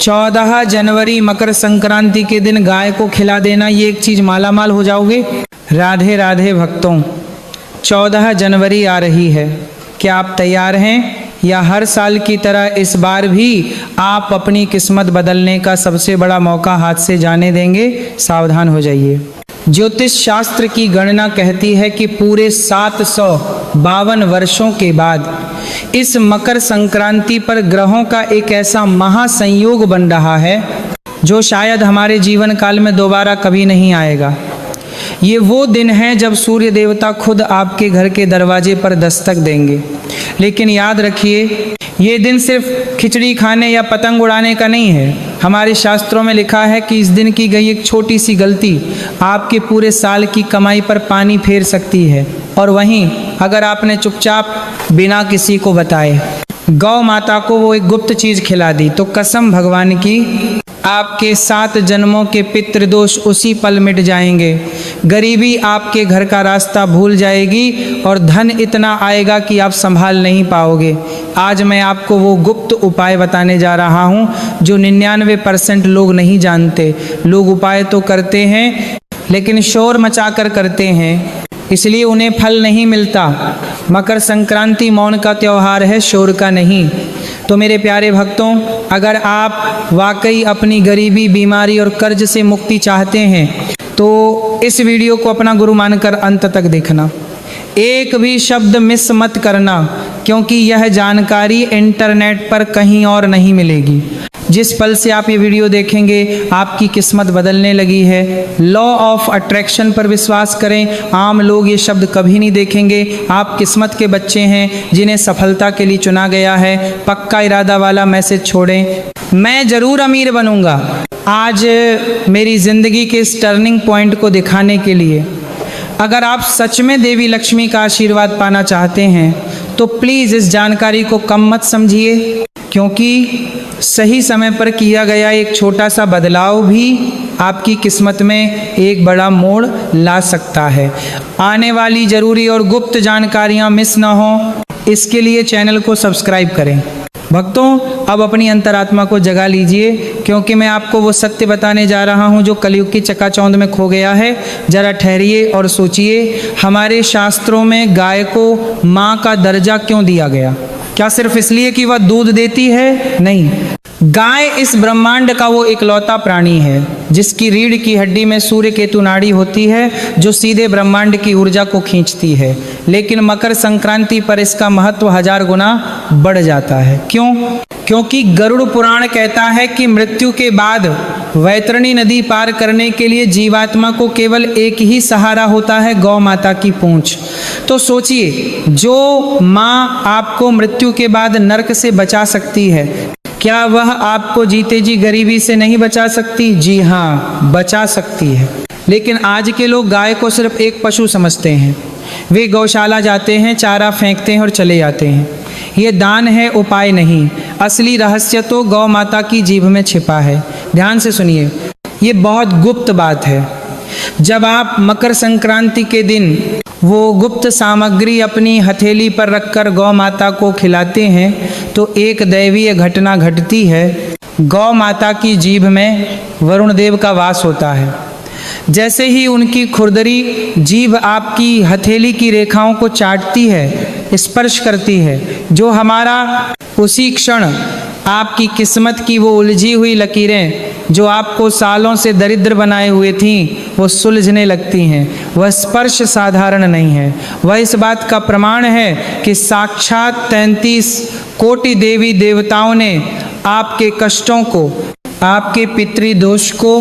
14 जनवरी मकर संक्रांति के दिन गाय को खिला देना, ये एक चीज मालामाल हो जाओगे। राधे राधे भक्तों, 14 जनवरी आ रही है, क्या आप तैयार हैं? या हर साल की तरह इस बार भी आप अपनी किस्मत बदलने का सबसे बड़ा मौका हाथ से जाने देंगे? सावधान हो जाइए। ज्योतिष शास्त्र की गणना कहती है कि पूरे 752 वर्षों के बाद इस मकर संक्रांति पर ग्रहों का एक ऐसा महासंयोग बन रहा है जो शायद हमारे जीवन काल में दोबारा कभी नहीं आएगा। ये वो दिन है जब सूर्य देवता खुद आपके घर के दरवाजे पर दस्तक देंगे। लेकिन याद रखिए, ये दिन सिर्फ खिचड़ी खाने या पतंग उड़ाने का नहीं है। हमारे शास्त्रों में लिखा है कि इस दिन की गई एक छोटी सी गलती आपके पूरे साल की कमाई पर पानी फेर सकती है। और वहीं अगर आपने चुपचाप बिना किसी को बताए गौ माता को वो एक गुप्त चीज खिला दी, तो कसम भगवान की आपके 7 जन्मों के पितृदोष उसी पल मिट जाएंगे। गरीबी आपके घर का रास्ता भूल जाएगी और धन इतना आएगा कि आप संभाल नहीं पाओगे। आज मैं आपको वो गुप्त उपाय बताने जा रहा हूँ जो 99% लोग नहीं जानते। लोग उपाय तो करते हैं लेकिन शोर मचाकर करते हैं, इसलिए उन्हें फल नहीं मिलता। मकर संक्रांति मौन का त्योहार है, शोर का नहीं। तो मेरे प्यारे भक्तों, अगर आप वाकई अपनी गरीबी, बीमारी और कर्ज से मुक्ति चाहते हैं तो इस वीडियो को अपना गुरु मानकर अंत तक देखना। एक भी शब्द मिस मत करना, क्योंकि यह जानकारी इंटरनेट पर कहीं और नहीं मिलेगी। जिस पल से आप ये वीडियो देखेंगे आपकी किस्मत बदलने लगी है। लॉ ऑफ अट्रैक्शन पर विश्वास करें। आम लोग ये शब्द कभी नहीं देखेंगे। आप किस्मत के बच्चे हैं जिन्हें सफलता के लिए चुना गया है। पक्का इरादा वाला मैसेज छोड़ें, मैं जरूर अमीर बनूंगा। आज मेरी जिंदगी के इस टर्निंग पॉइंट को दिखाने के लिए अगर आप सच में देवी लक्ष्मी का आशीर्वाद पाना चाहते हैं तो प्लीज़ इस जानकारी को कम मत समझिए, क्योंकि सही समय पर किया गया एक छोटा सा बदलाव भी आपकी किस्मत में एक बड़ा मोड़ ला सकता है। आने वाली ज़रूरी और गुप्त जानकारियाँ मिस ना हो, इसके लिए चैनल को सब्सक्राइब करें। भक्तों, अब अपनी अंतरात्मा को जगा लीजिए, क्योंकि मैं आपको वो सत्य बताने जा रहा हूँ जो कलयुग की चकाचौंध में खो गया है। जरा ठहरिए और सोचिए, हमारे शास्त्रों में गाय को माँ का दर्जा क्यों दिया गया? क्या सिर्फ इसलिए कि वह दूध देती है? नहीं, गाय इस ब्रह्मांड का वो इकलौता प्राणी है जिसकी रीढ़ की हड्डी में सूर्य केतु नाड़ी होती है जो सीधे ब्रह्मांड की ऊर्जा को खींचती है। लेकिन मकर संक्रांति पर इसका महत्व 1000 गुना बढ़ जाता है। क्यों? क्योंकि गरुड़ पुराण कहता है कि मृत्यु के बाद वैतरणी नदी पार करने के लिए जीवात्मा को केवल एक ही सहारा होता है, गौ माता की पूंछ। तो सोचिए, जो माँ आपको मृत्यु के बाद नरक से बचा सकती है, क्या वह आपको जीते जी गरीबी से नहीं बचा सकती? जी हाँ, बचा सकती है। लेकिन आज के लोग गाय को सिर्फ एक पशु समझते हैं। वे गौशाला जाते हैं, चारा फेंकते हैं और चले जाते हैं। ये दान है, उपाय नहीं। असली रहस्य तो गौ माता की जीभ में छिपा है। ध्यान से सुनिए, ये बहुत गुप्त बात है। जब आप मकर संक्रांति के दिन वो गुप्त सामग्री अपनी हथेली पर रखकर गौ माता को खिलाते हैं तो एक दैवीय घटना घटती है। गौ माता की जीभ में वरुण देव का वास होता है। जैसे ही उनकी खुरदरी जीभ आपकी हथेली की रेखाओं को चाटती है, स्पर्श करती है, जो हमारा उसी क्षण आपकी किस्मत की वो उलझी हुई लकीरें जो आपको सालों से दरिद्र बनाए हुए थीं, वो सुलझने लगती हैं। वह स्पर्श साधारण नहीं है, वह इस बात का प्रमाण है कि साक्षात 33 कोटि देवी देवताओं ने आपके कष्टों को, आपके पितृदोष को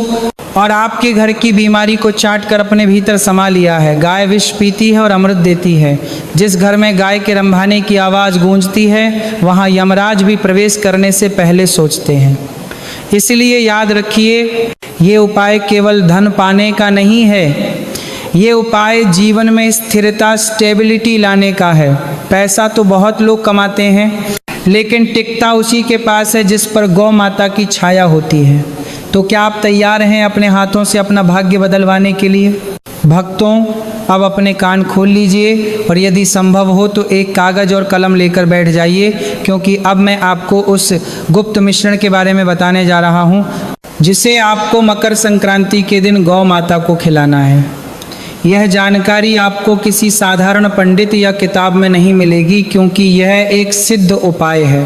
और आपके घर की बीमारी को चाट कर अपने भीतर समा लिया है। गाय विष पीती है और अमृत देती है। जिस घर में गाय के रंभाने की आवाज़ गूंजती है, वहाँ यमराज भी प्रवेश करने से पहले सोचते हैं। इसलिए याद रखिए, ये उपाय केवल धन पाने का नहीं है, ये उपाय जीवन में स्थिरता, स्टेबिलिटी लाने का है। पैसा तो बहुत लोग कमाते हैं, लेकिन टिकता उसी के पास है जिस पर गौ माता की छाया होती है। तो क्या आप तैयार हैं अपने हाथों से अपना भाग्य बदलवाने के लिए? भक्तों, अब अपने कान खोल लीजिए और यदि संभव हो तो एक कागज़ और कलम लेकर बैठ जाइए, क्योंकि अब मैं आपको उस गुप्त मिश्रण के बारे में बताने जा रहा हूँ जिसे आपको मकर संक्रांति के दिन गौ माता को खिलाना है। यह जानकारी आपको किसी साधारण पंडित या किताब में नहीं मिलेगी, क्योंकि यह एक सिद्ध उपाय है।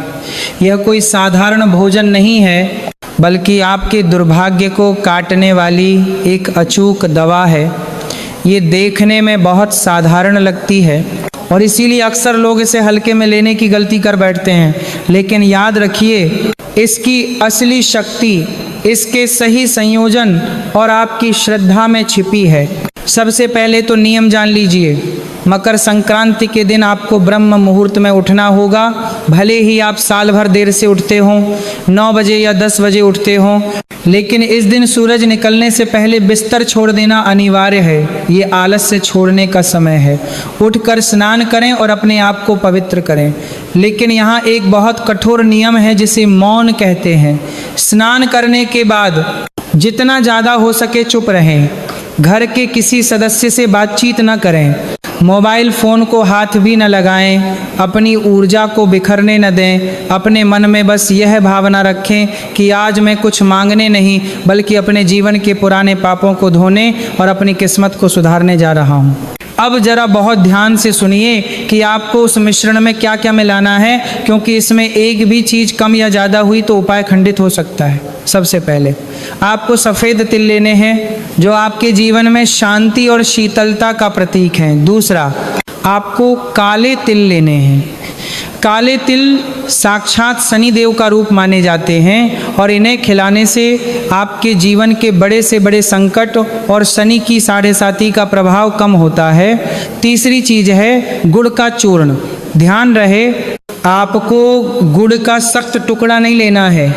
यह कोई साधारण भोजन नहीं है, बल्कि आपके दुर्भाग्य को काटने वाली एक अचूक दवा है। ये देखने में बहुत साधारण लगती है और इसीलिए अक्सर लोग इसे हल्के में लेने की गलती कर बैठते हैं, लेकिन याद रखिए इसकी असली शक्ति इसके सही संयोजन और आपकी श्रद्धा में छिपी है। सबसे पहले तो नियम जान लीजिए। मकर संक्रांति के दिन आपको ब्रह्म मुहूर्त में उठना होगा। भले ही आप साल भर देर से उठते हों, 9 बजे या 10 बजे उठते हों, लेकिन इस दिन सूरज निकलने से पहले बिस्तर छोड़ देना अनिवार्य है। ये आलस्य छोड़ने का समय है। उठकर स्नान करें और अपने आप को पवित्र करें। लेकिन यहाँ एक बहुत कठोर नियम है जिसे मौन कहते हैं। स्नान करने के बाद जितना ज़्यादा हो सके चुप रहें। घर के किसी सदस्य से बातचीत न करें। मोबाइल फ़ोन को हाथ भी न लगाएं। अपनी ऊर्जा को बिखरने न दें। अपने मन में बस यह भावना रखें कि आज मैं कुछ मांगने नहीं, बल्कि अपने जीवन के पुराने पापों को धोने और अपनी किस्मत को सुधारने जा रहा हूँ। अब जरा बहुत ध्यान से सुनिए कि आपको उस मिश्रण में क्या क्या मिलाना है, क्योंकि इसमें एक भी चीज़ कम या ज़्यादा हुई तो उपाय खंडित हो सकता है। सबसे पहले आपको सफ़ेद तिल लेने हैं, जो आपके जीवन में शांति और शीतलता का प्रतीक हैं। दूसरा, आपको काले तिल लेने हैं। काले तिल साक्षात शनि देव का रूप माने जाते हैं और इन्हें खिलाने से आपके जीवन के बड़े से बड़े संकट और शनि की 7.5 का प्रभाव कम होता है। तीसरी चीज़ है गुड़ का चूर्ण। ध्यान रहे, आपको गुड़ का सख्त टुकड़ा नहीं लेना है,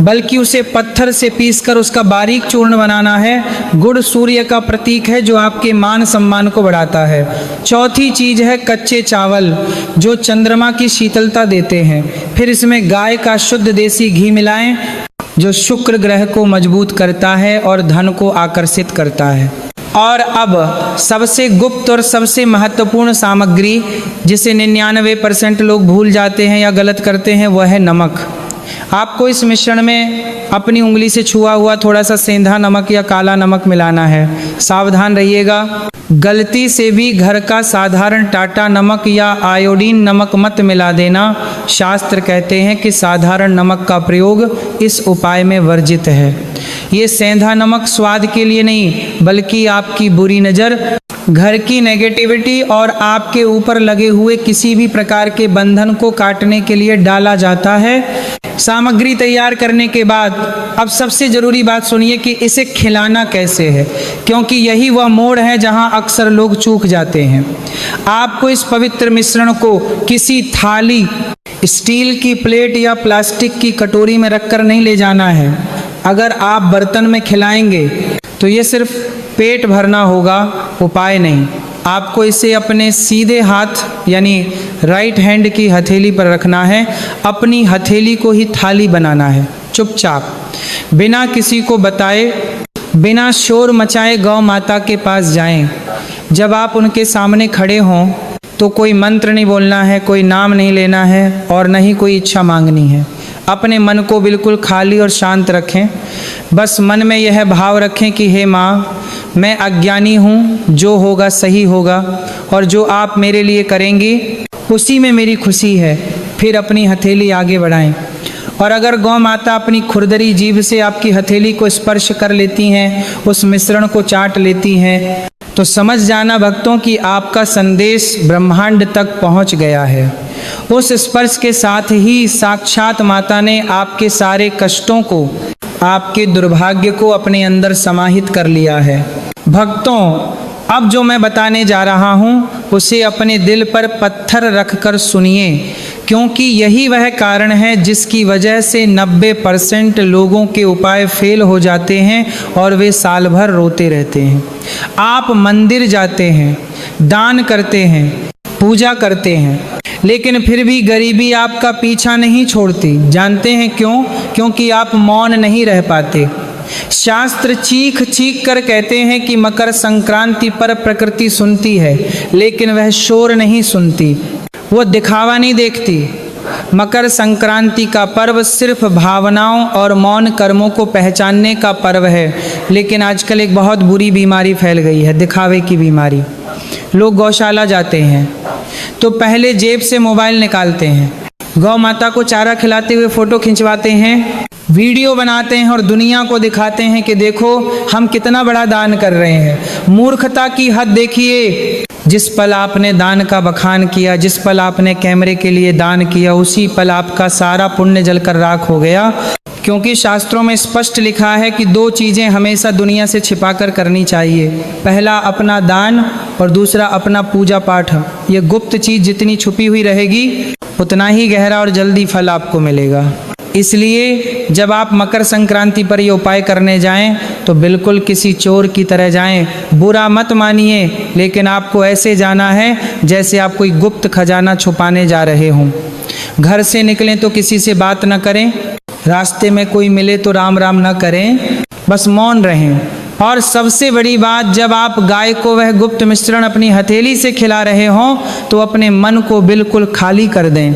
बल्कि उसे पत्थर से पीसकर उसका बारीक चूर्ण बनाना है। गुड़ सूर्य का प्रतीक है जो आपके मान सम्मान को बढ़ाता है। चौथी चीज़ है कच्चे चावल, जो चंद्रमा की शीतलता देते हैं। फिर इसमें गाय का शुद्ध देसी घी मिलाएं, जो शुक्र ग्रह को मजबूत करता है और धन को आकर्षित करता है। और अब सबसे गुप्त और सबसे महत्वपूर्ण सामग्री, जिसे 99% लोग भूल जाते हैं या गलत करते हैं, वह है नमक। आपको इस मिश्रण में अपनी उंगली से छुआ हुआ थोड़ा सा सेंधा नमक या काला नमक मिलाना है। सावधान रहिएगा, गलती से भी घर का साधारण टाटा नमक या आयोडीन नमक मत मिला देना। शास्त्र कहते हैं कि साधारण नमक का प्रयोग इस उपाय में वर्जित है। ये सेंधा नमक स्वाद के लिए नहीं, बल्कि आपकी बुरी नज़र, घर की नेगेटिविटी और आपके ऊपर लगे हुए किसी भी प्रकार के बंधन को काटने के लिए डाला जाता है। सामग्री तैयार करने के बाद अब सबसे ज़रूरी बात सुनिए कि इसे खिलाना कैसे है, क्योंकि यही वह मोड़ है जहां अक्सर लोग चूक जाते हैं। आपको इस पवित्र मिश्रण को किसी थाली, स्टील की प्लेट या प्लास्टिक की कटोरी में रखकर नहीं ले जाना है। अगर आप बर्तन में खिलाएंगे तो ये सिर्फ पेट भरना होगा, उपाय नहीं। आपको इसे अपने सीधे हाथ यानी राइट हैंड की हथेली पर रखना है। अपनी हथेली को ही थाली बनाना है। चुपचाप, बिना किसी को बताए, बिना शोर मचाए गौ माता के पास जाएं। जब आप उनके सामने खड़े हों तो कोई मंत्र नहीं बोलना है, कोई नाम नहीं लेना है और न ही कोई इच्छा मांगनी है। अपने मन को बिल्कुल खाली और शांत रखें। बस मन में यह भाव रखें कि हे माँ, मैं अज्ञानी हूँ, जो होगा सही होगा और जो आप मेरे लिए करेंगी उसी में मेरी खुशी है। फिर अपनी हथेली आगे बढ़ाएं और अगर गौ माता अपनी खुरदरी जीभ से आपकी हथेली को स्पर्श कर लेती हैं, उस मिश्रण को चाट लेती हैं, तो समझ जाना भक्तों कि आपका संदेश ब्रह्मांड तक पहुंच गया है। उस स्पर्श के साथ ही साक्षात माता ने आपके सारे कष्टों को, आपके दुर्भाग्य को अपने अंदर समाहित कर लिया है। भक्तों, अब जो मैं बताने जा रहा हूँ उसे अपने दिल पर पत्थर रखकर सुनिए, क्योंकि यही वह कारण है जिसकी वजह से 90% लोगों के उपाय फेल हो जाते हैं और वे साल भर रोते रहते हैं। आप मंदिर जाते हैं, दान करते हैं, पूजा करते हैं, लेकिन फिर भी गरीबी आपका पीछा नहीं छोड़ती। जानते हैं क्यों? क्योंकि आप मौन नहीं रह पाते। शास्त्र चीख चीख कर कहते हैं कि मकर संक्रांति पर प्रकृति सुनती है, लेकिन वह शोर नहीं सुनती, वो दिखावा नहीं देखती। मकर संक्रांति का पर्व सिर्फ भावनाओं और मौन कर्मों को पहचानने का पर्व है, लेकिन आजकल एक बहुत बुरी बीमारी फैल गई है, दिखावे की बीमारी। लोग गौशाला जाते हैं तो पहले जेब से मोबाइल निकालते हैं, गौ माता को चारा खिलाते हुए फोटो खिंचवाते हैं, वीडियो बनाते हैं और दुनिया को दिखाते हैं कि देखो हम कितना बड़ा दान कर रहे हैं। मूर्खता की हद देखिए। जिस पल आपने दान का बखान किया, जिस पल आपने कैमरे के लिए दान किया, उसी पल आपका सारा पुण्य जलकर राख हो गया। क्योंकि शास्त्रों में स्पष्ट लिखा है कि 2 चीज़ें हमेशा दुनिया से छिपाकर करनी चाहिए, पहला अपना दान और दूसरा अपना पूजा पाठ। ये गुप्त चीज़ जितनी छुपी हुई रहेगी उतना ही गहरा और जल्दी फल आपको मिलेगा। इसलिए जब आप मकर संक्रांति पर ये उपाय करने जाएं तो बिल्कुल किसी चोर की तरह जाएं। बुरा मत मानिए, लेकिन आपको ऐसे जाना है जैसे आप कोई गुप्त खजाना छुपाने जा रहे हों। घर से निकलें तो किसी से बात न करें, रास्ते में कोई मिले तो राम राम न करें, बस मौन रहें। और सबसे बड़ी बात, जब आप गाय को वह गुप्त मिश्रण अपनी हथेली से खिला रहे हों तो अपने मन को बिल्कुल खाली कर दें।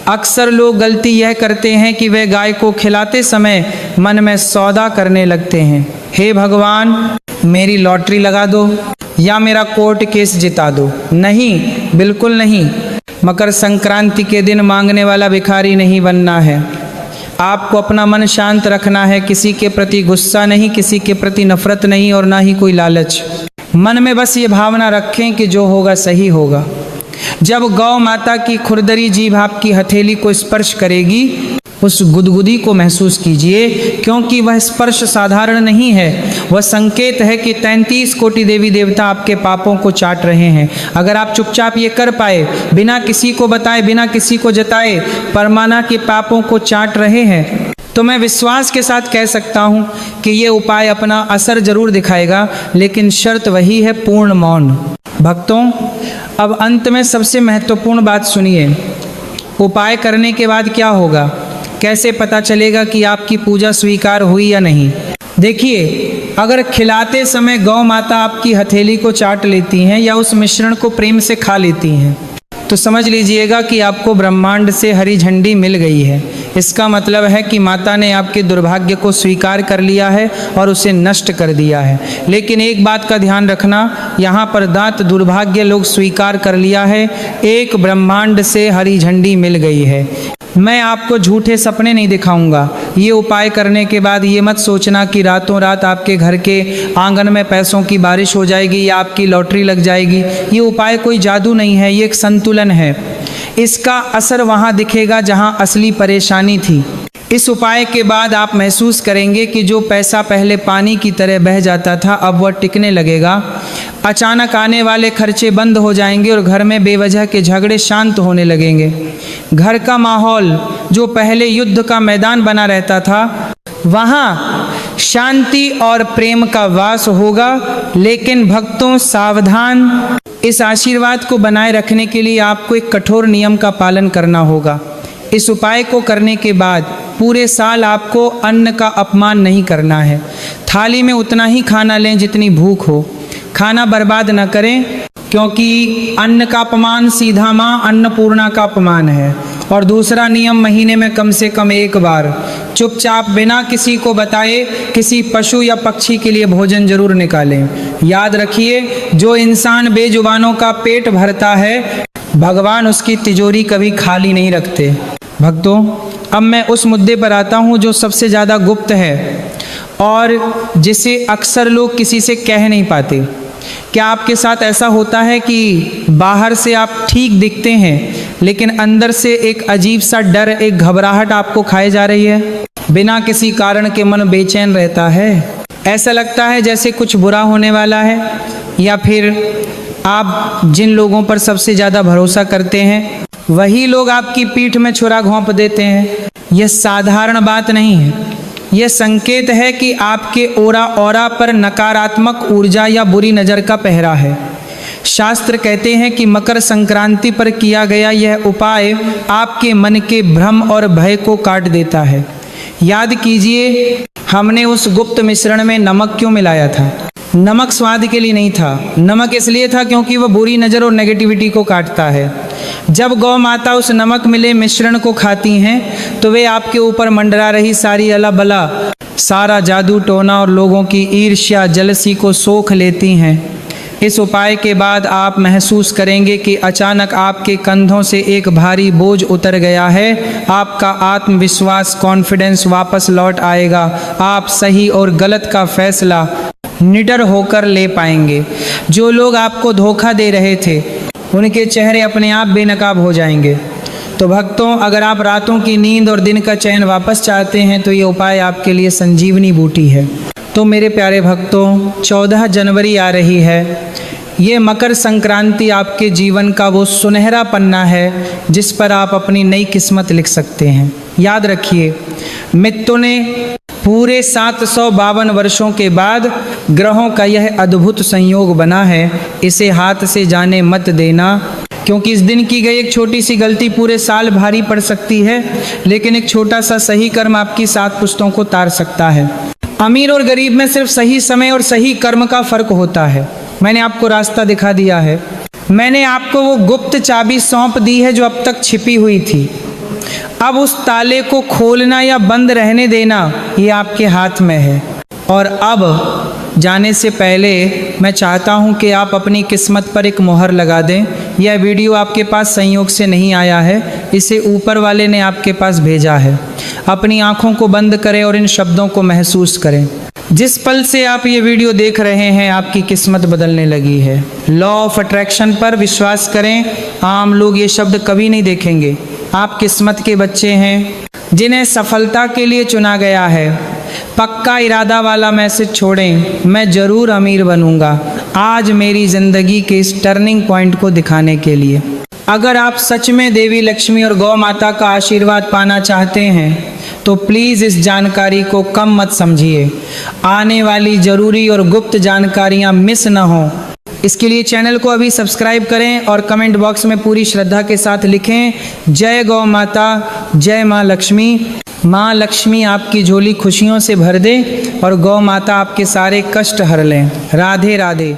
अक्सर लोग गलती यह करते हैं कि वे गाय को खिलाते समय मन में सौदा करने लगते हैं, हे भगवान मेरी लॉटरी लगा दो या मेरा कोर्ट केस जिता दो। नहीं, बिल्कुल नहीं। मकर संक्रांति के दिन मांगने वाला भिखारी नहीं बनना है। आपको अपना मन शांत रखना है, किसी के प्रति गुस्सा नहीं, किसी के प्रति नफरत नहीं और ना ही कोई लालच। मन में बस ये भावना रखें कि जो होगा सही होगा। जब गौ माता की खुरदरी जीभ आपकी हथेली को स्पर्श करेगी, उस गुदगुदी को महसूस कीजिए, क्योंकि वह स्पर्श साधारण नहीं है, वह संकेत है कि 33 कोटि देवी देवता आपके पापों को चाट रहे हैं। अगर आप चुपचाप ये कर पाए, बिना किसी को बताए, बिना किसी को जताए, परमाना के पापों को चाट रहे हैं, तो मैं विश्वास के साथ कह सकता हूँ कि ये उपाय अपना असर जरूर दिखाएगा, लेकिन शर्त वही है, पूर्ण मौन। भक्तों, अब अंत में सबसे महत्वपूर्ण बात सुनिए। उपाय करने के बाद क्या होगा, कैसे पता चलेगा कि आपकी पूजा स्वीकार हुई या नहीं? देखिए, अगर खिलाते समय गौ माता आपकी हथेली को चाट लेती हैं या उस मिश्रण को प्रेम से खा लेती हैं, तो समझ लीजिएगा कि आपको ब्रह्मांड से हरी झंडी मिल गई है। इसका मतलब है कि माता ने आपके दुर्भाग्य को स्वीकार कर लिया है और उसे नष्ट कर दिया है। लेकिन एक बात का ध्यान रखना, यहाँ पर दांत दुर्भाग्य लोग स्वीकार कर लिया है, एक ब्रह्मांड से हरी झंडी मिल गई है। मैं आपको झूठे सपने नहीं दिखाऊंगा। ये उपाय करने के बाद ये मत सोचना कि रातों रात आपके घर के आंगन में पैसों की बारिश हो जाएगी या आपकी लॉटरी लग जाएगी। ये उपाय कोई जादू नहीं है, ये एक संतुलन है। इसका असर वहाँ दिखेगा जहाँ असली परेशानी थी। इस उपाय के बाद आप महसूस करेंगे कि जो पैसा पहले पानी की तरह बह जाता था, अब वह टिकने लगेगा। अचानक आने वाले खर्चे बंद हो जाएंगे और घर में बेवजह के झगड़े शांत होने लगेंगे। घर का माहौल जो पहले युद्ध का मैदान बना रहता था, वहाँ शांति और प्रेम का वास होगा। लेकिन भक्तों सावधान, इस आशीर्वाद को बनाए रखने के लिए आपको एक कठोर नियम का पालन करना होगा। इस उपाय को करने के बाद पूरे साल आपको अन्न का अपमान नहीं करना है। थाली में उतना ही खाना लें जितनी भूख हो, खाना बर्बाद न करें, क्योंकि अन्न का अपमान सीधा माँ अन्नपूर्णा का अपमान है। और दूसरा नियम, महीने में कम से कम एक बार चुपचाप बिना किसी को बताए किसी पशु या पक्षी के लिए भोजन जरूर निकालें। याद रखिए, जो इंसान बेजुबानों का पेट भरता है, भगवान उसकी तिजोरी कभी खाली नहीं रखते। भक्तों, अब मैं उस मुद्दे पर आता हूँ जो सबसे ज़्यादा गुप्त है और जिसे अक्सर लोग किसी से कह नहीं पाते। क्या आपके साथ ऐसा होता है कि बाहर से आप ठीक दिखते हैं, लेकिन अंदर से एक अजीब सा डर, एक घबराहट आपको खाए जा रही है? बिना किसी कारण के मन बेचैन रहता है, ऐसा लगता है जैसे कुछ बुरा होने वाला है। या फिर आप जिन लोगों पर सबसे ज़्यादा भरोसा करते हैं, वही लोग आपकी पीठ में छुरा घोंप देते हैं। यह साधारण बात नहीं है, यह संकेत है कि आपके ऑरा पर नकारात्मक ऊर्जा या बुरी नज़र का पहरा है। शास्त्र कहते हैं कि मकर संक्रांति पर किया गया यह उपाय आपके मन के भ्रम और भय को काट देता है। याद कीजिए, हमने उस गुप्त मिश्रण में नमक क्यों मिलाया था? नमक स्वाद के लिए नहीं था, नमक इसलिए था क्योंकि वह बुरी नज़र और नेगेटिविटी को काटता है। जब गौ माता उस नमक मिले मिश्रण को खाती हैं तो वे आपके ऊपर मंडरा रही सारी अला बला, सारा जादू टोना और लोगों की ईर्ष्या जलसी को सोख लेती हैं। इस उपाय के बाद आप महसूस करेंगे कि अचानक आपके कंधों से एक भारी बोझ उतर गया है। आपका आत्मविश्वास, कॉन्फिडेंस वापस लौट आएगा। आप सही और गलत का फैसला निडर होकर ले पाएंगे। जो लोग आपको धोखा दे रहे थे उनके चेहरे अपने आप बेनकाब हो जाएंगे। तो भक्तों, अगर आप रातों की नींद और दिन का चैन वापस चाहते हैं तो ये उपाय आपके लिए संजीवनी बूटी है। तो मेरे प्यारे भक्तों, 14 जनवरी आ रही है। ये मकर संक्रांति आपके जीवन का वो सुनहरा पन्ना है जिस पर आप अपनी नई किस्मत लिख सकते हैं। याद रखिए, मित्रों ने पूरे 752 वर्षों के बाद ग्रहों का यह अद्भुत संयोग बना है। इसे हाथ से जाने मत देना, क्योंकि इस दिन की गई एक छोटी सी गलती पूरे साल भारी पड़ सकती है, लेकिन एक छोटा सा सही कर्म आपकी 7 पुश्तों को तार सकता है। अमीर और गरीब में सिर्फ सही समय और सही कर्म का फर्क होता है। मैंने आपको रास्ता दिखा दिया है। मैंने आपको वो गुप्त चाबी सौंप दी है जो अब तक छिपी हुई थी। अब उस ताले को खोलना या बंद रहने देना ये आपके हाथ में है। और अब जाने से पहले मैं चाहता हूँ कि आप अपनी किस्मत पर एक मोहर लगा दें। यह वीडियो आपके पास संयोग से नहीं आया है, इसे ऊपर वाले ने आपके पास भेजा है। अपनी आँखों को बंद करें और इन शब्दों को महसूस करें। जिस पल से आप ये वीडियो देख रहे हैं आपकी किस्मत बदलने लगी है। लॉ ऑफ अट्रैक्शन पर विश्वास करें। आम लोग ये शब्द कभी नहीं देखेंगे। आप किस्मत के बच्चे हैं जिन्हें सफलता के लिए चुना गया है। पक्का इरादा वाला मैसेज छोड़ें, मैं ज़रूर अमीर बनूंगा, आज मेरी ज़िंदगी के इस टर्निंग पॉइंट को दिखाने के लिए। अगर आप सच में देवी लक्ष्मी और गौ माता का आशीर्वाद पाना चाहते हैं तो प्लीज़ इस जानकारी को कम मत समझिए। आने वाली ज़रूरी और गुप्त जानकारियाँ मिस न हों, इसके लिए चैनल को अभी सब्सक्राइब करें और कमेंट बॉक्स में पूरी श्रद्धा के साथ लिखें, जय गौ माता, जय माँ लक्ष्मी। माँ लक्ष्मी आपकी झोली खुशियों से भर दे और गौ माता आपके सारे कष्ट हर लें। राधे राधे।